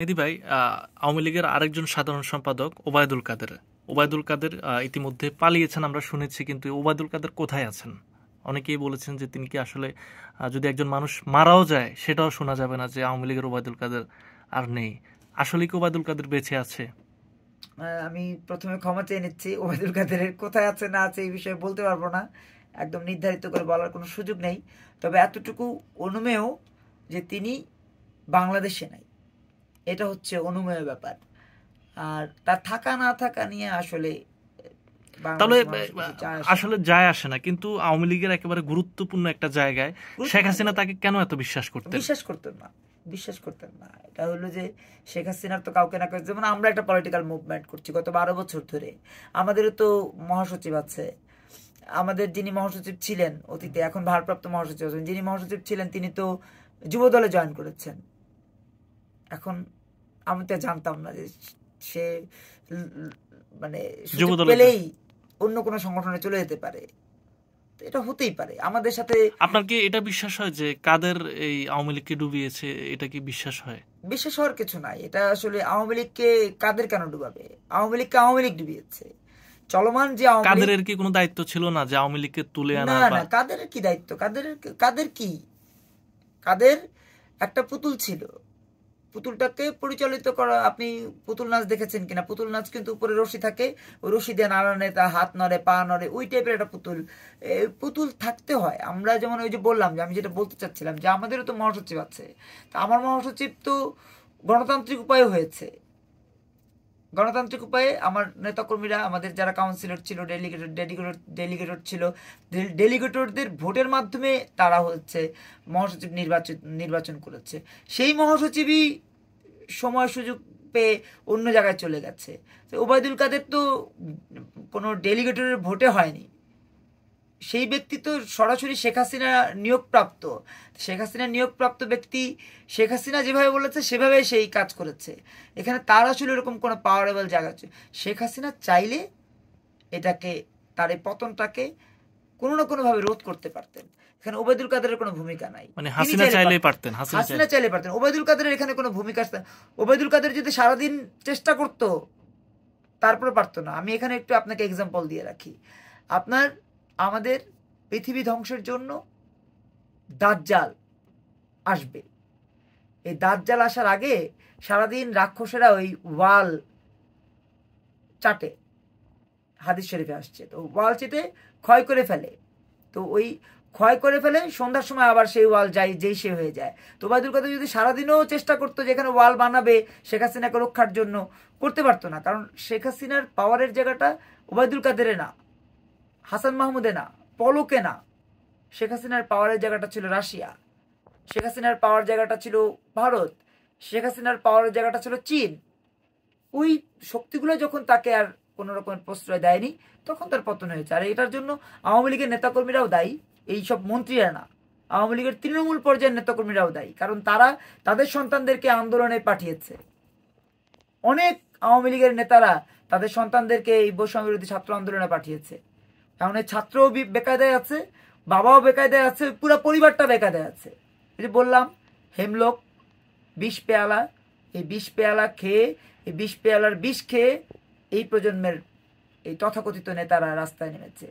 মেহেদী ভাই, আওয়ামী লীগের আরেকজন সাধারণ সম্পাদক ওবায়দুল কাদের ইতিমধ্যে পালিয়েছেন আমরা শুনেছি, কিন্তু ওবায়দুল কাদের কোথায় আছেন? অনেকেই বলেছেন যে তিনি কি আসলে যদি একজন মানুষ মারাও যায় সেটাও শোনা যাবে না যে আওয়ামী লীগের ওবায়দুল কাদের আর নেই। আসলে কি ওবায়দুল কাদের বেঁচে আছে? আমি প্রথমে ক্ষমা চেয়ে নিচ্ছি, ওবায়দুল কাদেরের কোথায় আছে না আছে এই বিষয়ে বলতে পারবো না, একদম নির্ধারিত করে বলার কোনো সুযোগ নেই। তবে এতটুকু অনুমেয় যে তিনি বাংলাদেশে নাই, এটা হচ্ছে অনুমেয় ব্যাপার। আর তার থাকা না থাকা নিয়ে আসলে তাহলে বাংলাদেশের মানুষের কিছু যায় আসে না। আসলে যায় আসে না, কিন্তু আওয়ামী লীগের একেবারে গুরুত্বপূর্ণ একটা জায়গায় শেখ গুরুত্বপূর্ণ হাসিনা তাকে কেন এত বিশ্বাস করতেন? বিশ্বাস করতেন না, বিশ্বাস করতেন না। এটা হলো যে শেখ হাসিনার তো কাউকে না কাউকে, যেমন আমরা একটা পলিটিক্যাল মুভমেন্ট করছি গত 12 বছর ধরে, আমাদেরও তো মহাসচিব আছে। আমাদের যিনি মহাসচিব ছিলেন অতীতে, এখন ভারপ্রাপ্ত মহাসচিব আছেন, যিনি মহাসচিব ছিলেন তিনি তো যুব দলে জয়েন করেছেন। এখন আমি তো জানতাম না যে সে মানে যুব সুযোগ দলে পেলেই অন্য কোনো সংগঠনে চলে যেতে পারে। তো এটা হতেই পারে আমাদের সাথে। আপনার কি এটা বিশ্বাস হয় যে কাদের এই আওয়ামী লীগকে ডুবিয়েছে? এটা কি বিশ্বাস হয়? বিশ্বাস হওয়ার কিছু নাই। এটা আসলে আওয়ামী লীগকে কাদের কেন ডুবাবে? আওয়ামী লীগকে আওয়ামী লীগ ডুবিয়েছে। চলমান যে আওয়ামী লীগ, কাদের কি কোনো দায়িত্ব ছিল না যে আওয়ামী লীগকে তুলে না আনা বা না, কাদের কি দায়িত্ব? কাদের কি, কাদের একটা পুতুল ছিল, পুতুলটাকে পরিচালিত করা। আপনি পুতুল নাচ দেখেছেন কিনা? পুতুল নাচ কিন্তু উপরে রশি থাকে, ওই রশি দিয়ে নাড়ানে তার হাত নড়ে, পা নড়ে, ওই টাইপের একটা পুতুল। পুতুল থাকতে হয়। আমরা যেমন ওই যে বললাম, যে আমি যেটা বলতে চাচ্ছিলাম যে আমাদেরও তো মহাসচিব আছে। তা আমার মহাসচিব তো গণতান্ত্রিক উপায়ে হয়েছে। গণতান্ত্রিক উপায়ে আমার নেতাকর্মীরা, আমাদের যারা কাউন্সিলর ছিল, ডেলিগেটর ছিল, ডেলিগেটরদের ভোটের মাধ্যমে তারা হচ্ছে মহাসচিব নির্বাচন করেছে। সেই মহাসচিবই সময় সুযোগ পেয়ে অন্য জায়গায় চলে গেছে। তো ওবায়দুল কাদের তো কোনো ডেলিগেটরের ভোটে হয়নি, সেই ব্যক্তি তো সরাসরি শেখ হাসিনা নিয়োগপ্রাপ্ত। শেখ হাসিনা নিয়োগপ্রাপ্ত ব্যক্তি, শেখ হাসিনা যেভাবে বলেছে সেভাবে সেই কাজ করেছে। এখানে তার আসলে এরকম কোনো পাওয়ারেবল জায়গা আছে? শেখ হাসিনা চাইলে এটাকে, তার এই পতনটাকে কোনো না কোনোভাবে রোধ করতে পারতেন। এখানে ওবায়দুল কাদেরের কোনো ভূমিকা নাই। মানে তিনি হাসিনা চাইলে চাইলেই পারতেন, পারতেন? হাসিনা চাইলে পারতেন। ওবায়দুল কাদেরের এখানে কোনো ভূমিকা, ওবায়দুল কাদের যদি সারাদিন চেষ্টা করতো তারপরে পারতো না। আমি এখানে একটু আপনাকে এক্সাম্পল দিয়ে রাখি। আপনার আমাদের পৃথিবী ধ্বংসের জন্য দাজ্জাল আসবে। এই দাজ্জাল আসার আগে সারাদিন রাক্ষসেরা ওই ওয়াল চাটে, হাদিস শরীফে আসছে। তো ওয়াল চেটে ক্ষয় করে ফেলে। তো ওই ক্ষয় করে ফেলে, সন্ধ্যার সময় আবার সেই ওয়াল যেই সে হয়ে যায়। তো ওবায়দুল কাদের যদি সারাদিনও চেষ্টা করতো যেখানে ওয়াল বানাবে শেখ হাসিনাকে রক্ষার জন্য, করতে পারতো না। কারণ শেখ হাসিনার পাওয়ারের জায়গাটা ওবায়দুল কাদেরে না, হাসান মাহমুদে না, পলকে না। শেখ হাসিনার পাওয়ারের জায়গাটা ছিল রাশিয়া, শেখ হাসিনার পাওয়ার জায়গাটা ছিল ভারত, শেখ হাসিনার পাওয়ারের জায়গাটা ছিল চীন। ওই শক্তিগুলো যখন তাকে আর কোনো রকমের প্রশ্রয় দেয়নি, তখন তার পতন হয়েছে। আর এটার জন্য আওয়ামী লীগের নেতাকর্মীরাও দায়ী, এইসব মন্ত্রীরা না। আওয়ামী লীগের তৃণমূল পর্যায়ের নেতাকর্মীরাও দায়ী, কারণ তারা তাদের সন্তানদেরকে আন্দোলনে পাঠিয়েছে। অনেক আওয়ামী লীগের নেতারা তাদের সন্তানদেরকে এই বৈষম্য বিরোধী ছাত্র আন্দোলনে পাঠিয়েছে। কারণ এই ছাত্রও বেকায়দায় আছে, বাবাও বেকায়দায় আছে, পুরো পরিবারটা বেকায়দায় আছে। এই যে বললাম, হেমলক 20 পেয়ালা, এই 20 পেয়ালা খেয়ে, এই 20 পেয়ালার বিষ খেয়ে এই প্রজন্মের এই তথাকথিত নেতারা রাস্তায় নেমেছে।